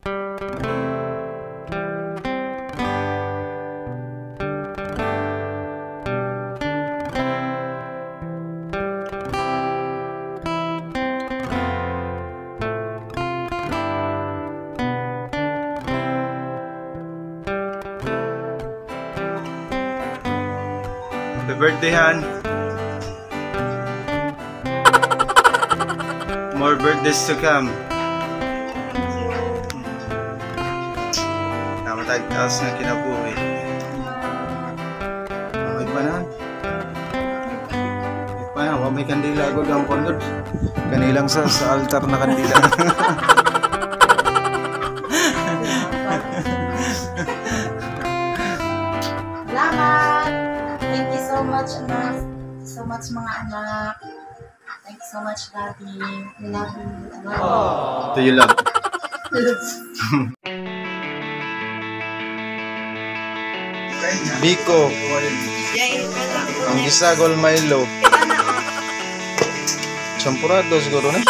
Happy birthday, Han. More birthdays to come. Namatagtaas na kinabuhi. Okay pa na? Okay pa na. Huwag may kandila agad ang kondod. Kanilang sa altar na kandila. Salamat! Thank you so much, anak. So much, mga anak. Thank you so much, Daddy. We love you. Do you love? Biko. Ang gisagol Milo. Champurado siguro na.